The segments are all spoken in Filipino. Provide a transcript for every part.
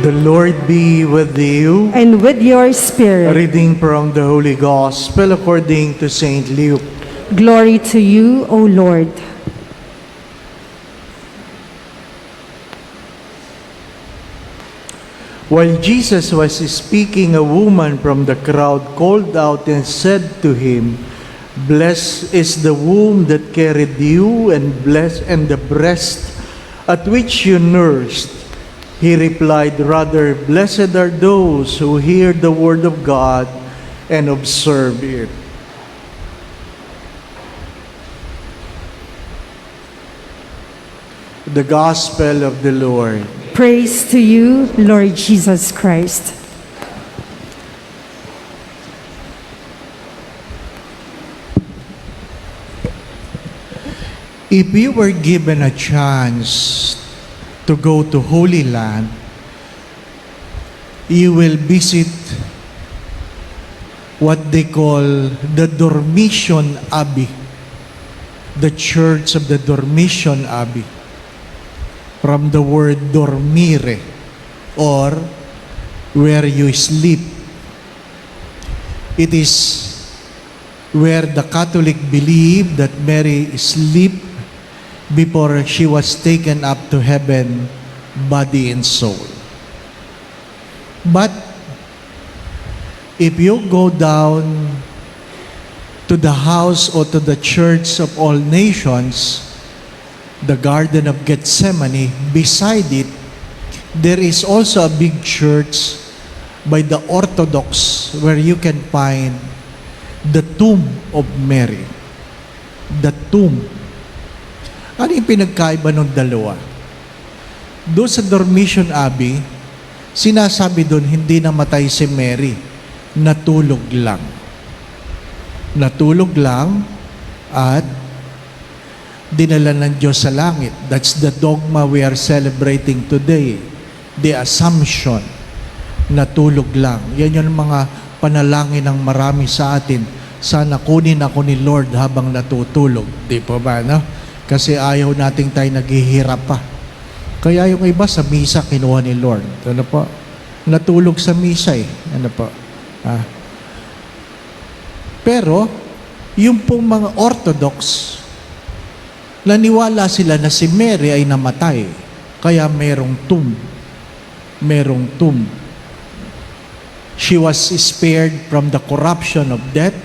The Lord be with you. and with your spirit. Reading from the Holy Gospel according to Saint Luke. Glory to you, O Lord. While Jesus was speaking, a woman from the crowd called out and said to him, "Blessed is the womb that carried you, and blessed and the breast at which you nursed." He replied, "Rather, blessed are those who hear the word of God and observe it." The Gospel of the Lord. Praise to you, Lord Jesus Christ. If you were given a chance to go to Holy Land, you will visit what they call the Dormition Abbey, the Church of the Dormition Abbey, from the word dormire, or where you sleep. It is where the Catholic believe that Mary sleep before she was taken up to heaven, body and soul. But if you go down to the house or to the Church of All Nations, the Garden of Gethsemane, beside it, there is also a big church by the Orthodox where you can find the tomb of Mary. The tomb. Ano yung pinagkaiba ng dalawa? Doon sa Dormition Abbey, sinasabi doon hindi namatay si Mary, natulog lang. Natulog lang at dinala ng Diyos sa langit. That's the dogma we are celebrating today. The Assumption. Natulog lang. Yan yung mga panalangin ng marami sa atin. Sana kunin ako ni Lord habang natutulog. Di po ba, no? Kasi ayaw nating tayo naghihirap pa. Kaya yung iba sa misa kinuha ni Lord. Ano po? Natulog sa misa eh. Ano po? Pero, yung pong mga Orthodox, naniwala sila na si Mary ay namatay. Kaya merong tomb. Merong tomb. She was spared from the corruption of death,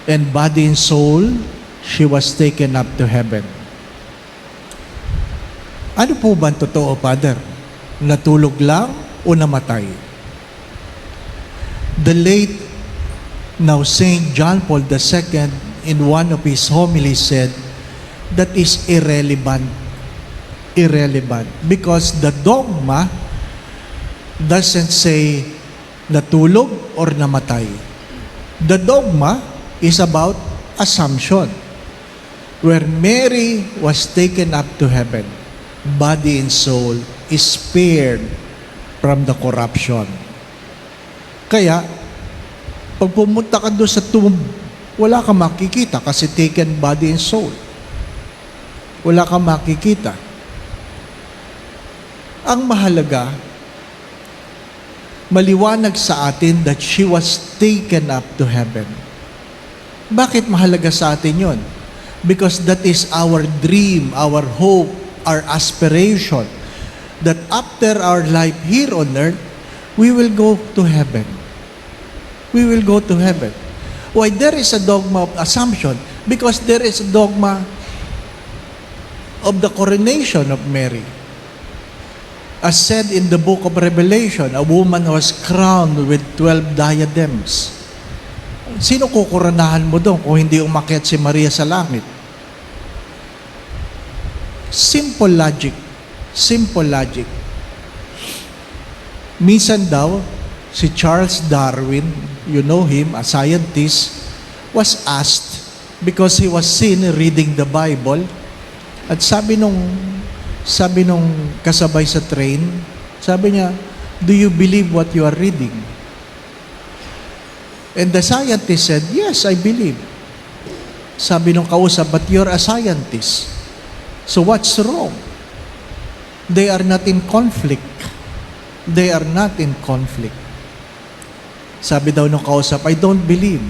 and body and soul, she was taken up to heaven. Ano po ba ang totoo, Father? Natulog lang o namatay? The late, now Saint John Paul II, in one of his homilies said, that is irrelevant. Irrelevant. Because the dogma doesn't say natulog or namatay. The dogma is about assumption. Where Mary was taken up to heaven, body and soul is spared from the corruption. Kaya, pag pumunta ka doon sa tomb, wala kang makikita kasi taken body and soul. Wala kang makikita. Ang mahalaga, maliwanag sa atin that she was taken up to heaven. Bakit mahalaga sa atin yon? Because that is our dream, our hope, our aspiration, that after our life here on earth, we will go to heaven. We will go to heaven. Why there is a dogma of assumption? Because there is a dogma of the coronation of Mary. As said in the book of Revelation, a woman was crowned with 12 diadems. Sino kukoronahan mo doon kung hindi umakyat si Maria sa langit? Simple logic. Simple logic. Minsan daw, si Charles Darwin, you know him, a scientist, was asked because he was seen reading the Bible. At sabi nung kasabay sa train, sabi niya, "Do you believe what you are reading?" And the scientist said, "Yes, I believe." Sabi nung kausap, "But you're a scientist. So what's wrong?" They are not in conflict. They are not in conflict. Sabi daw nung kausap, I don't believe.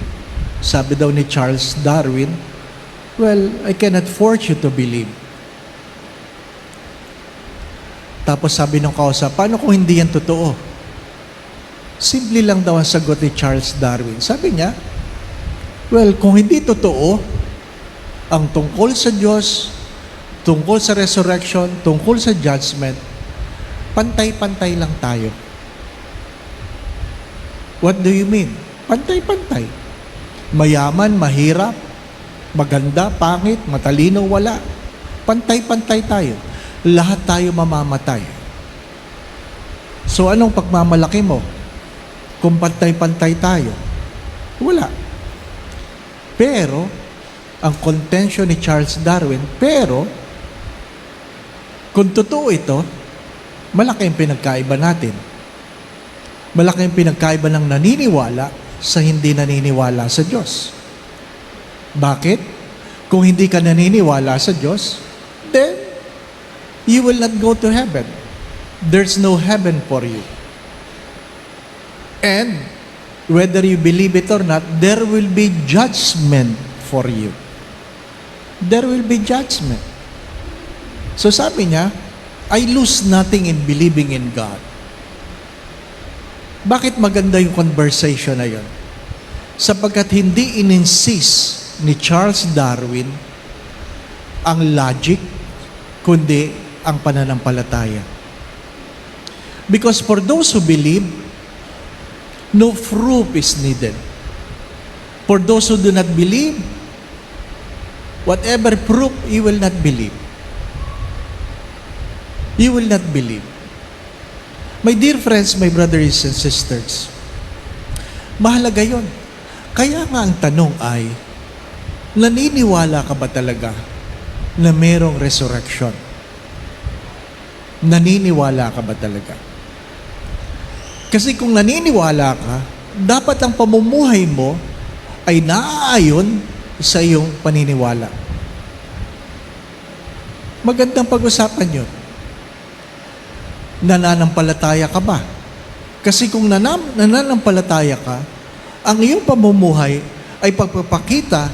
Sabi daw ni Charles Darwin, well, I cannot force you to believe. Tapos sabi nung kausap, paano kung hindi yan totoo? Simple lang daw ang sagot ni Charles Darwin. Sabi niya, well, kung hindi totoo, ang tungkol sa Diyos, tungkol sa resurrection, tungkol sa judgment, pantay-pantay lang tayo. What do you mean? Pantay-pantay. Mayaman, mahirap, maganda, pangit, matalino, wala. Pantay-pantay tayo. Lahat tayo mamamatay. So anong pagmamalaki mo? Kung pantay-pantay tayo, wala. Pero, ang contention ni Charles Darwin, pero, kung totoo ito, malaki ang pinagkaiba natin. Malaki ang pinagkaiba ng naniniwala sa hindi naniniwala sa Diyos. Bakit? Kung hindi ka naniniwala sa Diyos, then, you will not go to heaven. There's no heaven for you. And, whether you believe it or not, there will be judgment for you. There will be judgment. So sabi niya, I lose nothing in believing in God. Bakit maganda yung conversation na yun? Sapagkat hindi in-insist ni Charles Darwin ang logic, kundi ang pananampalataya. Because for those who believe, no proof is needed. For those who do not believe, whatever proof, you will not believe. You will not believe. My dear friends, my brothers and sisters, mahalaga yon. Kaya nga ang tanong ay, naniniwala ka ba talaga na merong resurrection? Naniniwala ka ba talaga? Kasi kung naniniwala ka, dapat ang pamumuhay mo ay naaayon sa iyong paniniwala. Magandang pag-usapan yun. Nananampalataya ka ba? Kasi kung nananampalataya ka, ang iyong pamumuhay ay pagpapakita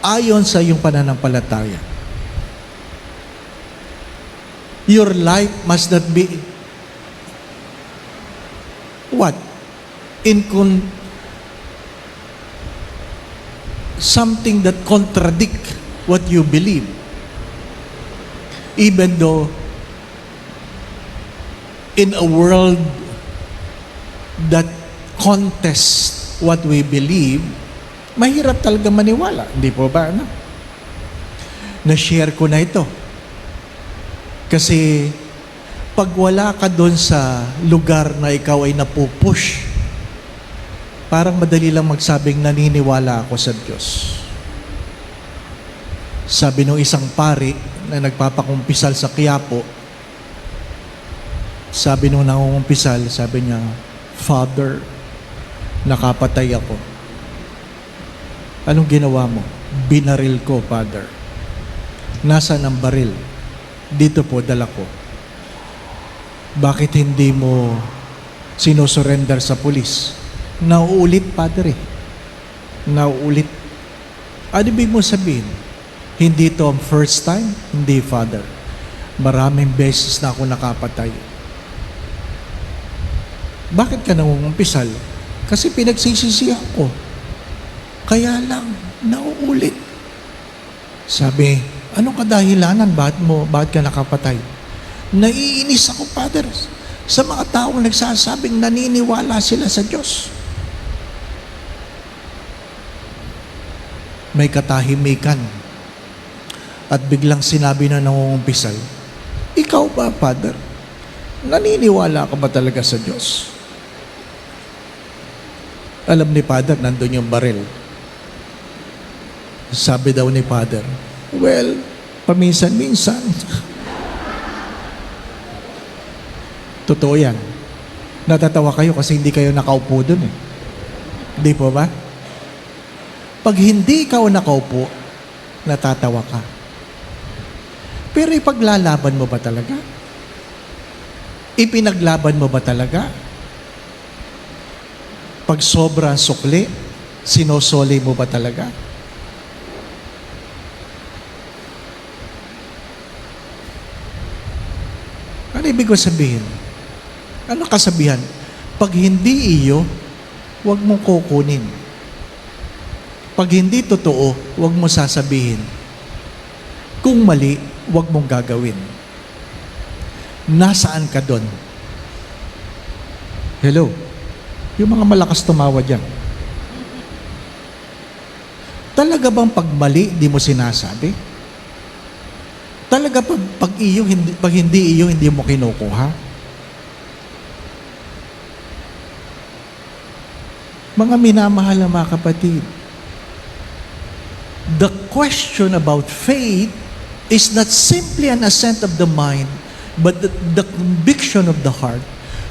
ayon sa iyong pananampalataya. Your life must not be what? Something that contradict what you believe. Even though in a world that contests what we believe, mahirap talaga maniwala. Hindi po ba? Ano? Na-share ko na ito. Kasi pag wala ka doon sa lugar na ikaw ay napupush, parang madali lang magsabing naniniwala ako sa Diyos. Sabi nung isang pari na nagpapakumpisal sa Quiapo, sabi nung nangungumpisal, sabi niya, Father, nakapatay ako. Anong ginawa mo? Binaril ko, Father. Nasaan ang baril? Dito po, dala ko. Bakit hindi mo sinusurrender sa pulis? Nauulit, Padre. Nauulit. Ano ibig mo sabihin? Hindi ito ang first time? Hindi, Father. Maraming beses na ako nakapatay. Bakit ka nangungumpisal? Kasi pinagsisisihan ko. Kaya lang, nauulit. Sabi, anong kadahilanan? Bakit ka nakapatay? Naiinis ako, Father, sa mga taong nagsasabing naniniwala sila sa Diyos. May katahimikan. At biglang sinabi na nangungumpisal, ikaw ba, Father? Naniniwala ka ba talaga sa Diyos? Alam ni Father, nandun yung baril. Sabi daw ni Father, well, paminsan-minsan. Totoo yan. Natatawa kayo kasi hindi kayo nakaupo dun eh. Hindi po ba? Pag hindi ikaw nakaupo, natatawa ka. Pero ipaglalaban mo ba talaga? Ipinaglaban mo ba talaga? Pag sobrang sukli, sinosoli mo ba talaga? Ano ibig ko sabihin? Ano kasabihan? Pag hindi iyo, huwag mong kukunin. Pag hindi totoo, huwag mo sasabihin. Kung mali, huwag mong gagawin. Nasaan ka doon? Hello? Yung mga malakas tumawa dyan. Talaga bang pag mali, di mo sinasabi? Talaga pag hindi iyo, hindi mo kinukuha? Mga minamahal na mga kapatid, the question about faith is not simply an assent of the mind, but the conviction of the heart,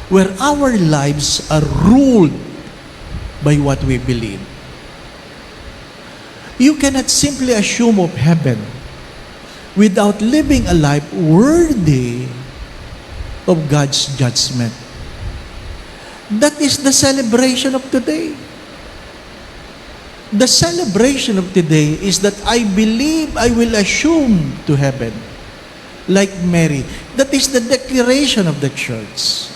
where our lives are ruled by what we believe. You cannot simply assume of heaven without living a life worthy of God's judgment. That is the celebration of today. The celebration of today is that I believe I will assume to heaven, like Mary. That is the declaration of the church.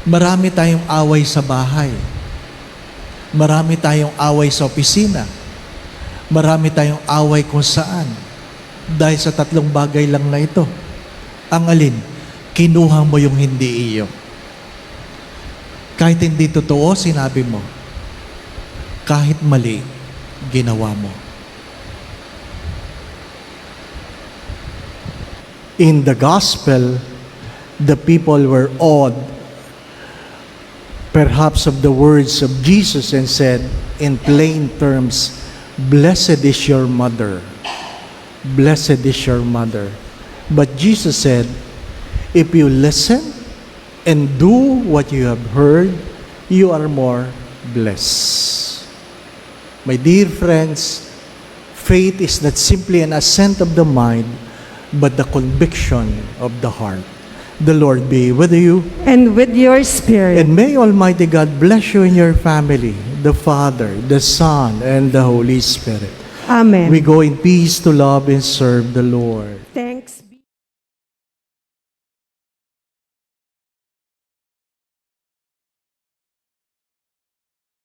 Marami tayong away sa bahay. Marami tayong away sa opisina. Marami tayong away kung saan. Dahil sa tatlong bagay lang na ito. Ang alin? Kinuha mo yung hindi iyo. Kahit hindi totoo, sinabi mo. Kahit mali, ginawa mo. In the gospel, the people were awed, perhaps of the words of Jesus, and said, in plain terms, "Blessed is your mother. Blessed is your mother." But Jesus said, if you listen and do what you have heard, you are more blessed. My dear friends, faith is not simply an assent of the mind, but the conviction of the heart. The Lord be with you. And with your spirit. And may Almighty God bless you and your family, the Father, the Son, and the Holy Spirit. Amen. We go in peace to love and serve the Lord.